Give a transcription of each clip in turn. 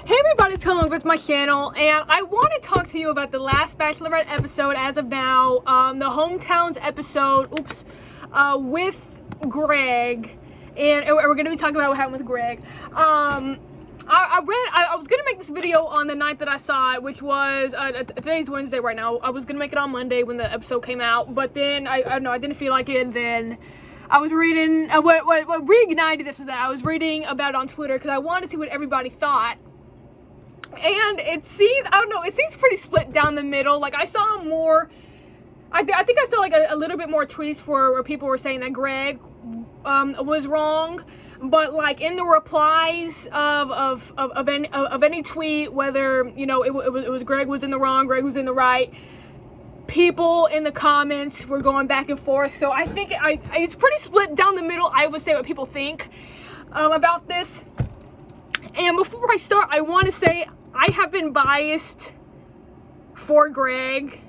Hey everybody, it's Kellan with my channel, and I want to talk to you about the last Bachelorette episode as of now, the hometowns episode, with Greg, and we're going to be talking about what happened with Greg. I was going to make this video on the night that I saw it, which was, today's Wednesday right now. I was going to make it on Monday when the episode came out, but then, I don't know, I didn't feel like it, and then I was reading, what reignited this was that I was reading about it on Twitter, because I wanted to see what everybody thought. And it seems, I don't know, it seems pretty split down the middle. Like, I saw more, I think I saw like a little bit more tweets where people were saying that Greg was wrong, but like in the replies of any tweet, whether, you know, it was Greg was in the wrong, Greg was in the right, people in the comments were going back and forth. So I think it's pretty split down the middle, I would say, what people think about this. And before I start, I want to say I have been biased for Greg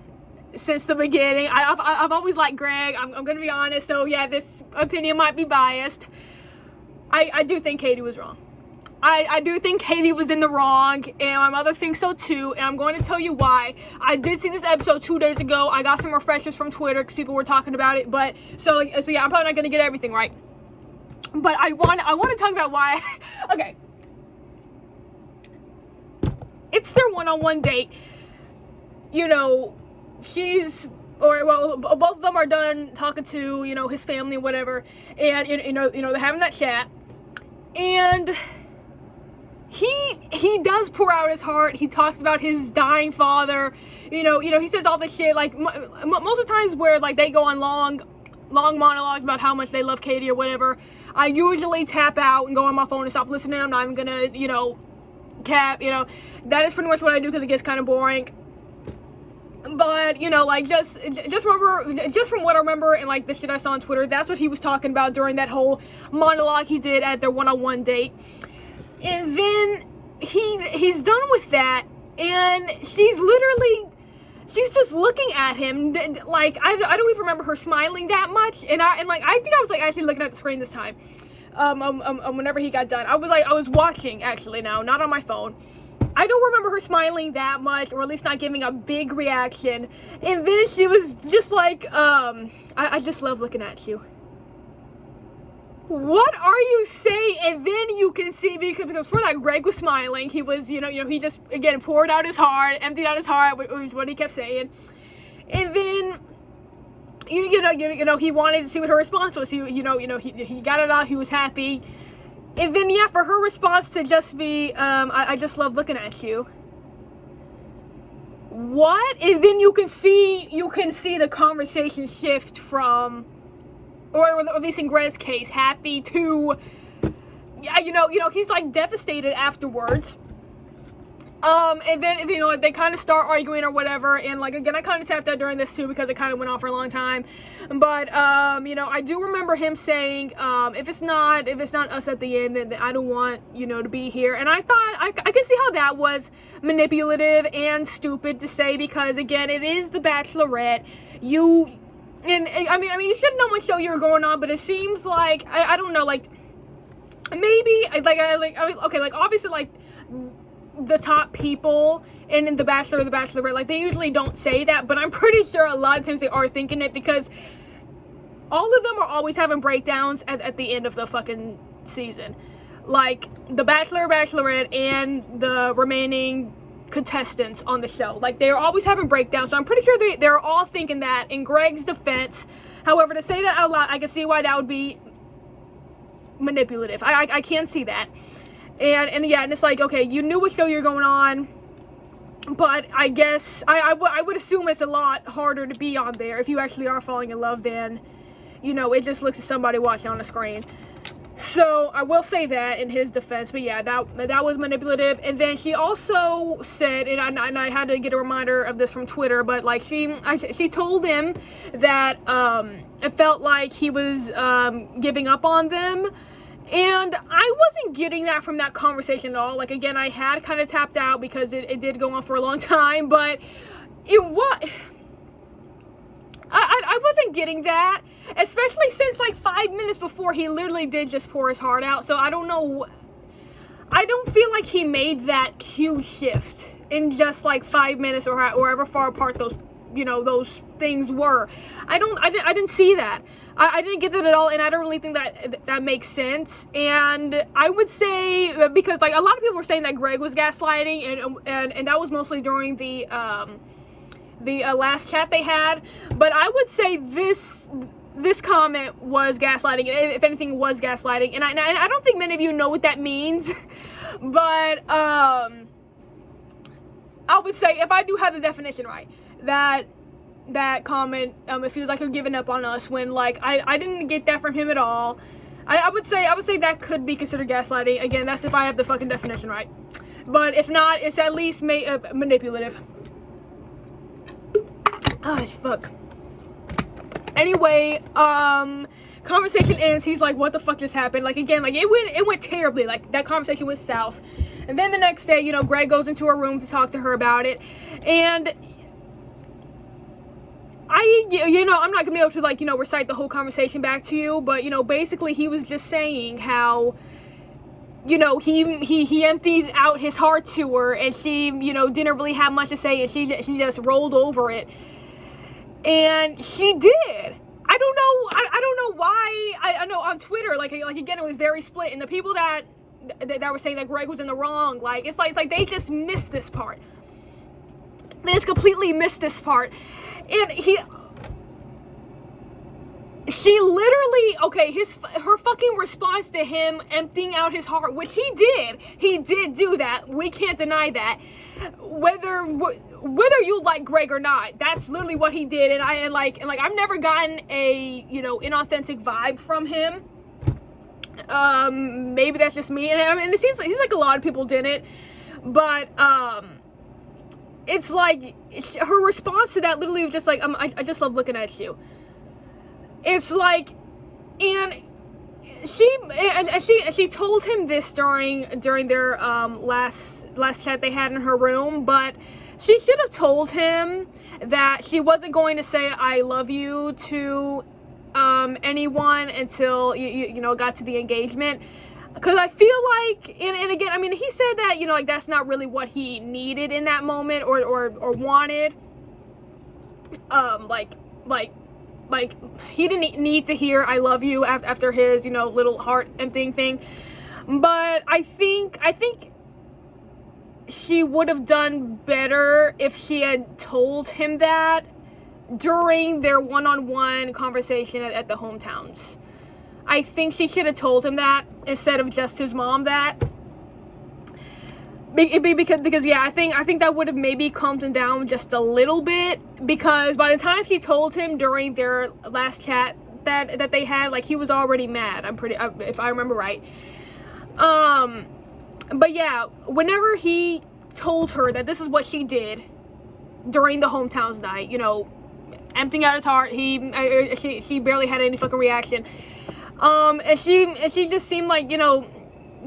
since the beginning. I've always liked Greg. I'm going to be honest. So yeah, this opinion might be biased. I do think Katie was wrong. I do think Katie was in the wrong, and my mother thinks so too, and I'm going to tell you why. I did see this episode 2 days ago. I got some refreshers from Twitter because people were talking about it, but so yeah, I'm probably not going to get everything right. But I want to talk about why. Okay. It's their one-on-one date. You know, both of them are done talking to, you know, his family, whatever, and you know, they're having that chat, and he does pour out his heart. He talks about his dying father. You know, he says all this shit, like most of the times where like they go on long monologues about how much they love Katie or whatever. I usually tap out and go on my phone and stop listening. I'm not even gonna, you know, cap, you know, that is pretty much what I do because it gets kind of boring. But, you know, like, just from what I remember and like the shit I saw on Twitter, that's what he was talking about during that whole monologue he did at their one-on-one date. And then he's done with that, and she's just looking at him, like, I don't even remember her smiling that much, and I think I was like actually looking at the screen this time. Whenever he got done, I was watching, actually, now, not on my phone. I don't remember her smiling that much, or at least not giving a big reaction. And then she was just like, I just love looking at you. What are you saying? And then you can see, because for that, Greg was smiling. He was, you know, he just, again, poured out his heart, emptied out his heart, which was what he kept saying. And then you know, he wanted to see what her response was. He got it out. He was happy, and then yeah, for her response to just be, I just love looking at you. What? And then you can see the conversation shift from, or at least in Greg's case, happy to, yeah, you know, he's like devastated afterwards. And then, you know, like, they kind of start arguing or whatever, and like, again, I kind of tapped out during this too because it kind of went on for a long time, but, you know, I do remember him saying, if it's not us at the end, then I don't want, you know, to be here. And I thought, I can see how that was manipulative and stupid to say, because again, it is the Bachelorette. And I mean, you should know what show you were going on, but it seems like, I don't know, like, maybe, okay, like, obviously, like, the top people in The Bachelor or The Bachelorette, like, they usually don't say that, but I'm pretty sure a lot of times they are thinking it, because all of them are always having breakdowns at the end of the fucking season. Like, The Bachelor, Bachelorette, and the remaining contestants on the show. Like, they're always having breakdowns, so I'm pretty sure they're all thinking that in Greg's defense. However, to say that out loud, I can see why that would be manipulative. I can see that. And yeah, and it's like, okay, you knew what show you're going on, but I guess, I would assume it's a lot harder to be on there if you actually are falling in love than, you know, it just looks at somebody watching on a screen. So, I will say that in his defense, but yeah, that was manipulative. And then she also said, and I had to get a reminder of this from Twitter, but like, she told him that, it felt like he was, giving up on them. And I wasn't getting that from that conversation at all. Like, again, I had kind of tapped out because it did go on for a long time, but it was, I wasn't getting that, especially since like 5 minutes before he literally did just pour his heart out. So I don't know I don't feel like he made that huge shift in just like 5 minutes or however far apart those, those things were. I didn't see that. I didn't get that at all, and I don't really think that makes sense. And I would say, because like a lot of people were saying that Greg was gaslighting, and that was mostly during the last chat they had. But I would say this comment was gaslighting. If anything, was gaslighting, and I don't think many of you know what that means. But I would say, if I do have the definition right, that comment, it feels like you're giving up on us, when like I didn't get that from him at all. I would say that could be considered gaslighting. Again, that's if I have the fucking definition right. But if not, it's at least manipulative. Oh fuck. Anyway, conversation ends. He's like, what the fuck just happened? Like, again, like it went terribly. Like, that conversation went south. And then the next day, Greg goes into her room to talk to her about it. And I'm not gonna be able to, like, recite the whole conversation back to you, but, basically he was just saying how, he emptied out his heart to her, and she, didn't really have much to say, and she just rolled over it. And she did. I don't know why. I know on Twitter, like again, it was very split, and the people that were saying that Greg was in the wrong, like, it's like they just missed this part. They just completely missed this part. And she literally, okay, her fucking response to him emptying out his heart, which he did do that. We can't deny that. Whether you like Greg or not, that's literally what he did. And I've never gotten a, inauthentic vibe from him. Maybe that's just me. And I mean, it seems like a lot of people didn't. But, it's like, her response to that literally was just like, I just love looking at you. It's like, and she told him this during their last chat they had in her room, but she should have told him that she wasn't going to say I love you to anyone until you got to the engagement. Because I feel like, and again, I mean, he said that, like, that's not really what he needed in that moment or wanted. Like, he didn't need to hear I love you after his, little heart emptying thing. But I think she would have done better if she had told him that during their one-on-one conversation at the hometowns. I think she should have told him that instead of just his mom that. Because yeah, I think that would have maybe calmed him down just a little bit, because by the time she told him during their last chat that they had, like, he was already mad. If I remember right. But yeah, whenever he told her that this is what she did during the hometowns night, emptying out his heart, she barely had any fucking reaction. And she just seemed like,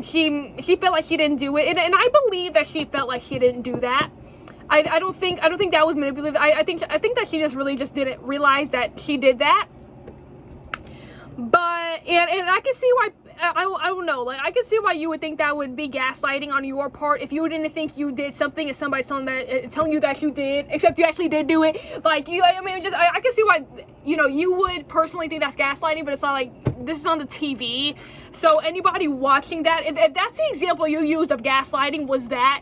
she felt like she didn't do it, and I believe that she felt like she didn't do that. I don't think that was manipulative. I think that she just really just didn't realize that she did that. But and I can see why. I don't know, like, I can see why you would think that would be gaslighting on your part if you didn't think you did something and somebody's telling you that you did, except you actually did do it. Like, I can see why, you would personally think that's gaslighting, but it's not like, this is on the TV. So anybody watching that, if that's the example you used of gaslighting, was that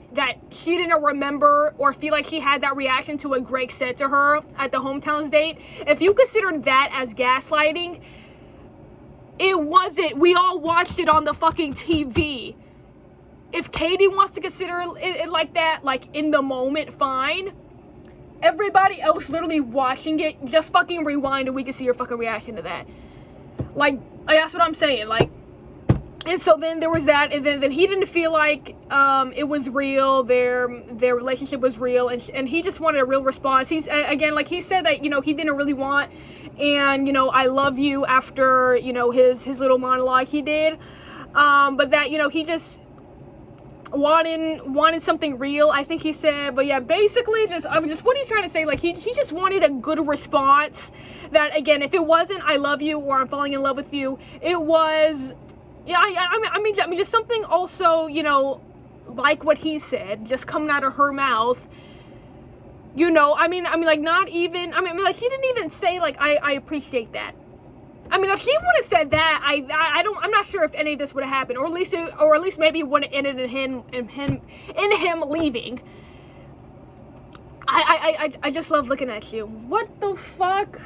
she didn't remember or feel like she had that reaction to what Greg said to her at the hometowns date, if you consider that as gaslighting, it wasn't. We all watched it on the fucking TV. If Katie wants to consider it like that, like, in the moment, fine. Everybody else literally watching it, just fucking rewind and we can see your fucking reaction to that. Like that's what I'm saying. Like, and so then there was that, and then he didn't feel like it was real, their relationship was real, and he just wanted a real response. He's, again, like he said that, he didn't really want, and, I love you after, his little monologue he did, but that, he just wanted something real, I think he said. But yeah, basically just what are you trying to say? Like, he just wanted a good response that, again, if it wasn't I love you or I'm falling in love with you, it was Yeah, I mean, just something also, you know, like what he said, just coming out of her mouth. You know, I mean, like, not even, like, he didn't even say, like, I appreciate that. I mean, if she would have said that, I'm not sure if any of this would have happened, or at least maybe it would have ended in him leaving. I just love looking at you. What the fuck?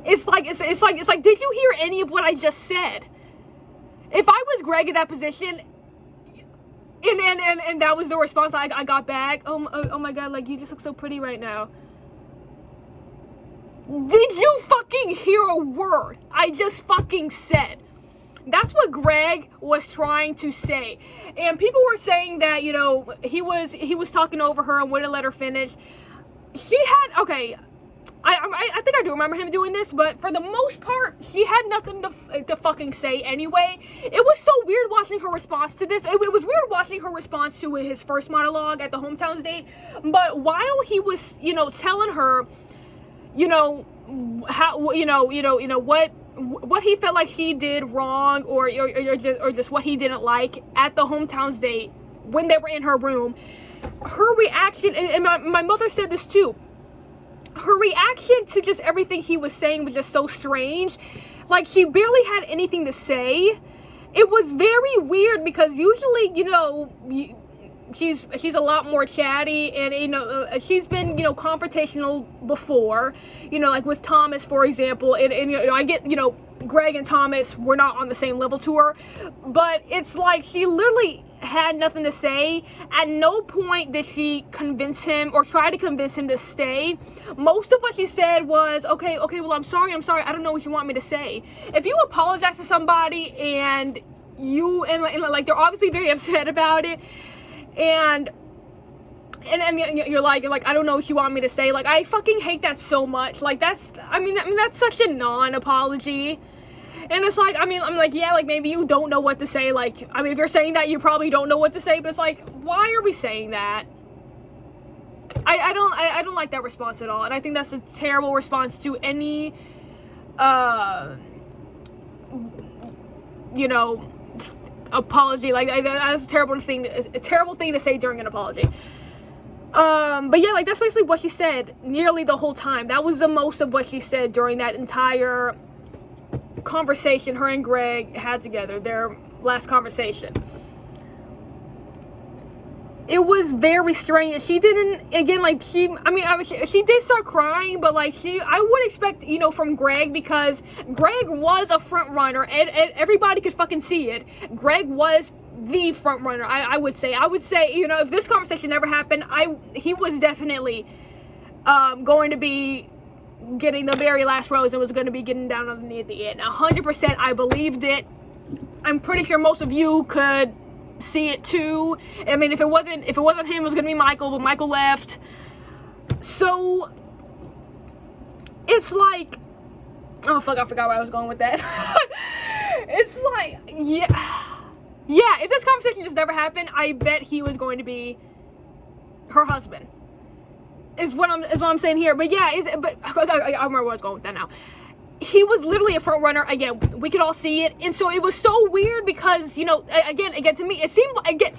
It's like, did you hear any of what I just said? If I was Greg in that position, and that was the response I got back, oh my god, like, you just look so pretty right now. Did you fucking hear a word I just fucking said? That's what Greg was trying to say. And people were saying that, you know, he was talking over her and wouldn't let her finish. She had, okay, I think I do remember him doing this, but for the most part, she had nothing to fucking say anyway. It was so weird watching her response to this. It was weird watching her response to his first monologue at the hometowns date. But while he was, you know, telling her, you know, how, what he felt like he did wrong, or just what he didn't like at the hometowns date when they were in her room, her reaction, and my mother said this too, her reaction to just everything he was saying was just so strange. Like, she barely had anything to say. It was very weird, because usually, you know, she's a lot more chatty, and, you know, she's been, you know, confrontational before, you know, like with Thomas, for example, and you know, I get, you know, Greg and Thomas were not on the same level to her, but it's like she literally had nothing to say. At no point did she convince him or try to convince him to stay. Most of what she said was, okay, well, I'm sorry, I don't know what you want me to say. If you apologize to somebody and like, they're obviously very upset about it, and you're like, I don't know what you want me to say. Like, I fucking hate that so much. Like, that's such a non-apology. And it's like, I'm like, yeah, like, maybe you don't know what to say. Like, I mean, if you're saying that, you probably don't know what to say, but it's like, why are we saying that? I don't like that response at all. And I think that's a terrible response to any, you know, apology. Like, that's a terrible thing to say during an apology. But yeah, like, that's basically what she said nearly the whole time. That was the most of what she said during that entire conversation her and Greg had together, their last conversation. It was very strange. She didn't, again, like, she did start crying, but, like, I would expect, you know, from Greg, because Greg was a front runner, and everybody could fucking see it. Greg was the front runner, I would say, you know, if this conversation never happened, he was definitely going to be getting the very last rose and was going to be getting down on the knee at the end. 100% I believed it. I'm pretty sure most of you could see it too. I mean, if it wasn't him, it was going to be Michael, but Michael left. So it's like, oh fuck, I forgot where I was going with that. It's like, yeah, if this conversation just never happened, I bet he was going to be her husband. Is what I'm saying here. But yeah, I remember where I was going with that now. He was literally a front runner. Again, we could all see it, and so it was so weird, because, you know, again to me, it seemed like, again,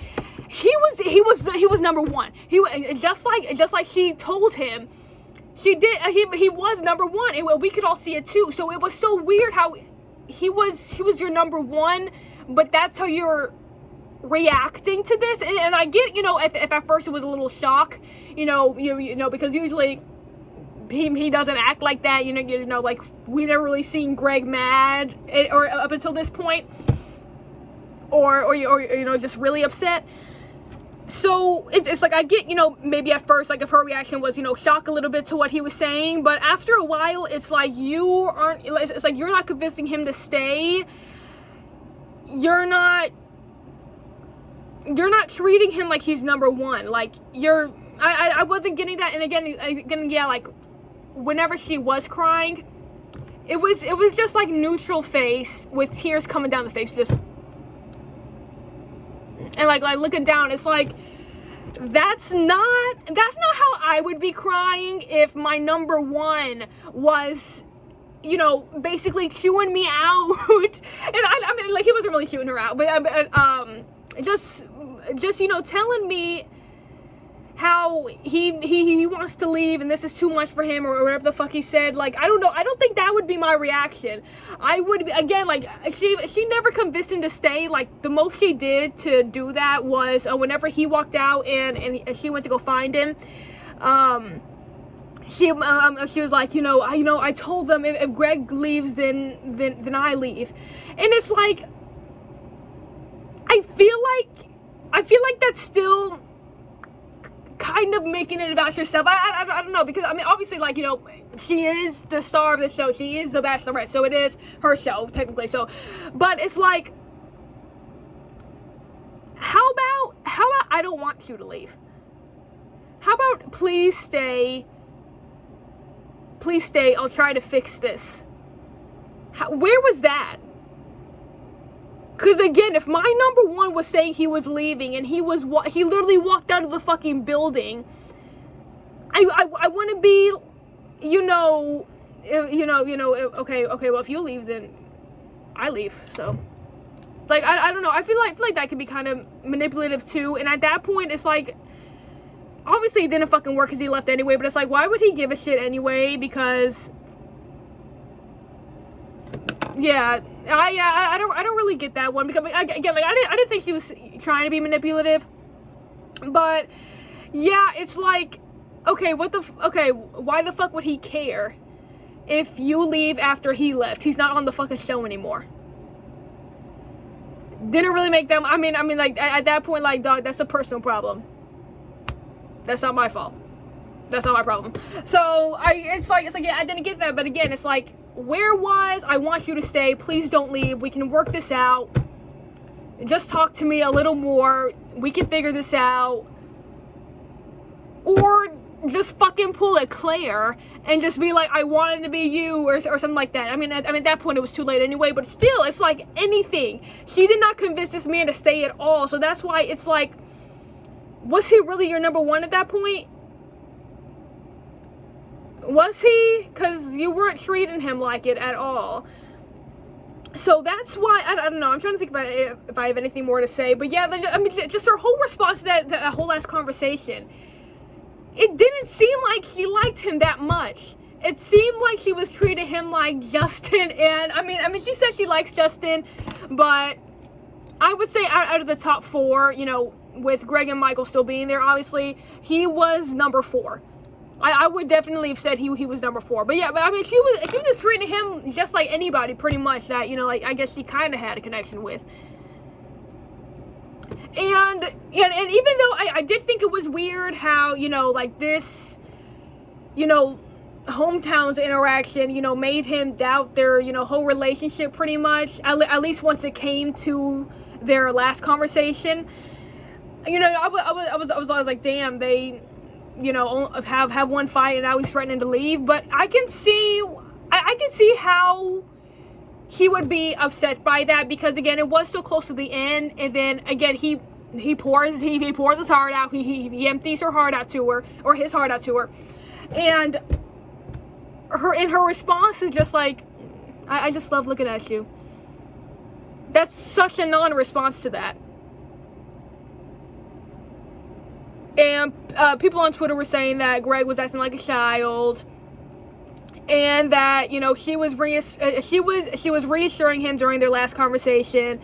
he was number one. He just like she told him, she did. He was number one, and we could all see it too. So it was so weird how he was your number one, but that's how you're reacting to this. And I get, you know, if at first it was a little shock, you know, because usually he doesn't act like that, you know, like, we never really seen Greg mad, or up until this point, or you know, just really upset. So it's like, I get, you know, maybe at first, like, if her reaction was, you know, shock a little bit to what he was saying, but after a while, it's like, it's like, you're not convincing him to stay. You're not treating him like he's number one. Like, I wasn't getting that. And again, yeah, like, whenever she was crying, it was just like neutral face with tears coming down the face, just, and like looking down. It's like, that's not how I would be crying if my number one was you know, basically chewing me out. And I mean, like, he wasn't really chewing her out, but just, you know, telling me how he wants to leave and this is too much for him, or whatever the fuck he said. Like, I don't know. I don't think that would be my reaction. I would, again, like, she never convinced him to stay. Like, the most she did to do that was whenever he walked out and she went to go find him, she was like, you know, I told them if Greg leaves, then I leave. And it's like, I feel like that's still kind of making it about yourself. I don't know, because I mean, obviously, like, you know, she is the star of the show. She is the Bachelorette, so it is her show technically. So, but it's like, how about I don't want you to leave. How about please stay. Please stay. I'll try to fix this. Where was that? Because again, if my number one was saying he was leaving and he literally walked out of the fucking building, I want to be, okay, well, if you leave, then I leave. So, like, I don't know. I feel like that could be kind of manipulative too. And at that point, it's like, obviously it didn't fucking work because he left anyway, but it's like, why would he give a shit anyway? Because, yeah, I don't really get that one, because again, like, I didn't think she was trying to be manipulative, but yeah, it's like, okay, why the fuck would he care if you leave after he left? He's not on the fucking show anymore. Didn't really make them. I mean, like, at that point, like, dog, that's a personal problem. That's not my fault. That's not my problem. So it's like, yeah, I didn't get that, but again, it's like, where was I want you to stay? Please don't leave. We can work this out. Just talk to me a little more. We can figure this out. Or just fucking pull a Claire and just be like, I wanted to be you, or something like that. I mean, at that point, it was too late anyway, but still, it's like anything. She did not convince this man to stay at all, so that's why it's like, was he really your number one at that point? Was he? Because you weren't treating him like it at all. So that's why, I don't know, I'm trying to think about if I have anything more to say, but yeah, I mean, just her whole response to that whole last conversation, it didn't seem like she liked him that much. It seemed like she was treating him like Justin, and I mean, she said she likes Justin, but I would say out of the top four, you know, with Greg and Michael still being there, obviously, he was number 4. I would definitely have said he was number 4. But yeah, but I mean, she was just treating him just like anybody, pretty much, that, you know, like, I guess she kind of had a connection with. And even though I did think it was weird how, you know, like, this, you know, hometown's interaction, you know, made him doubt their, you know, whole relationship pretty much, at least once it came to their last conversation. You know, I was like, damn, they, you know, have one fight and now he's threatening to leave. But I can see how he would be upset by that, because again, it was so close to the end, and then again, he pours his heart out, he empties her heart out to her, or his heart out to her, and her response is just like, I just love looking at you. That's such a non-response to that. And people on Twitter were saying that Greg was acting like a child, and that, you know, she was reassuring him during their last conversation,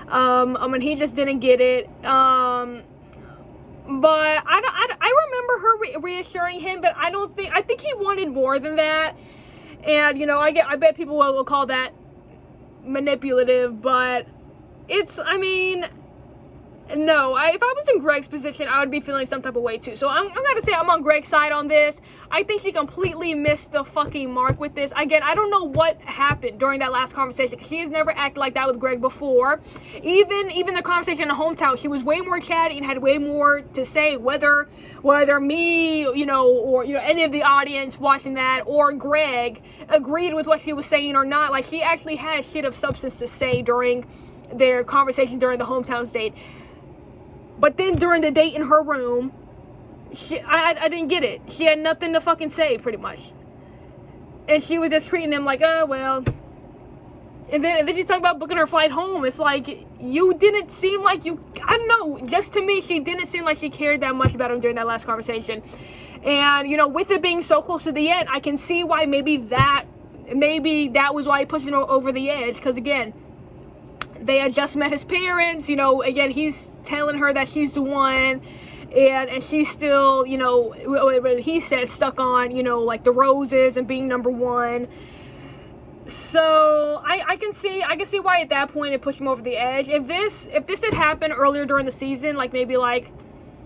and he just didn't get it. But I remember her reassuring him, but I think he wanted more than that. And, you know, I bet people will call that manipulative, but it's, I mean, no, if I was in Greg's position, I would be feeling some type of way too. So I'm gonna say I'm on Greg's side on this. I think she completely missed the fucking mark with this. Again, I don't know what happened during that last conversation, because she has never acted like that with Greg before. Even the conversation in the hometown, she was way more chatty and had way more to say, whether me, you know, or, you know, any of the audience watching that, or Greg agreed with what she was saying or not. Like, she actually had shit of substance to say during their conversation during the hometown's date. But then during the date in her room, I didn't get it. She had nothing to fucking say, pretty much. and she was just treating him like, well. And then she's talking about booking her flight home. It's like, you didn't seem like you, I don't know, just to me, she didn't seem like she cared that much about him during that last conversation. And, you know, with it being so close to the end, I can see why maybe that was why he pushed her over the edge. Because, again, they had just met his parents. You know, again, he's telling her that she's the one. And she's still, you know, what he said, stuck on, you know, like the roses and being number one. So I can see why at that point it pushed him over the edge. If this had happened earlier during the season, like maybe like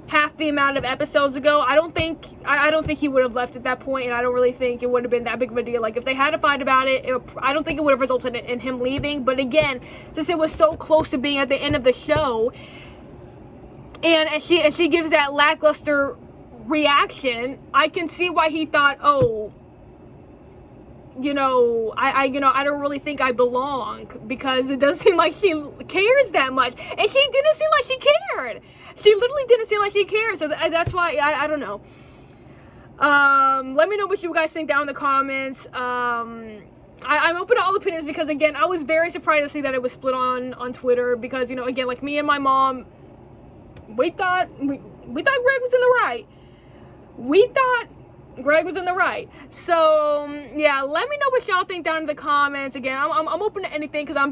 half the amount of episodes ago, I don't think he would have left at that point, and I don't really think it would have been that big of a deal. Like if they had a fight about it, I don't think it would have resulted in him leaving. But again, since it was so close to being at the end of the show, and she gives that lackluster reaction, I can see why he thought, oh, you know, I don't really think I belong, because it doesn't seem like she cares that much. And she didn't seem like she cared. She literally didn't seem like she cared. So that's why, I don't know. Let me know what you guys think down in the comments. I'm open to all opinions, because, again, I was very surprised to see that it was split on Twitter, because, you know, again, like me and my mom, we thought Greg was in the right. Greg was in the right. So yeah, let me know what y'all think down in the comments. Again, I'm open to anything, because I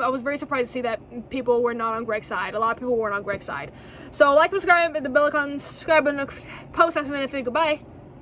was very surprised to see that people were not on Greg's side. A lot of people weren't on Greg's side. So like, subscribe, hit the bell icon, subscribe, and post next minute. Goodbye.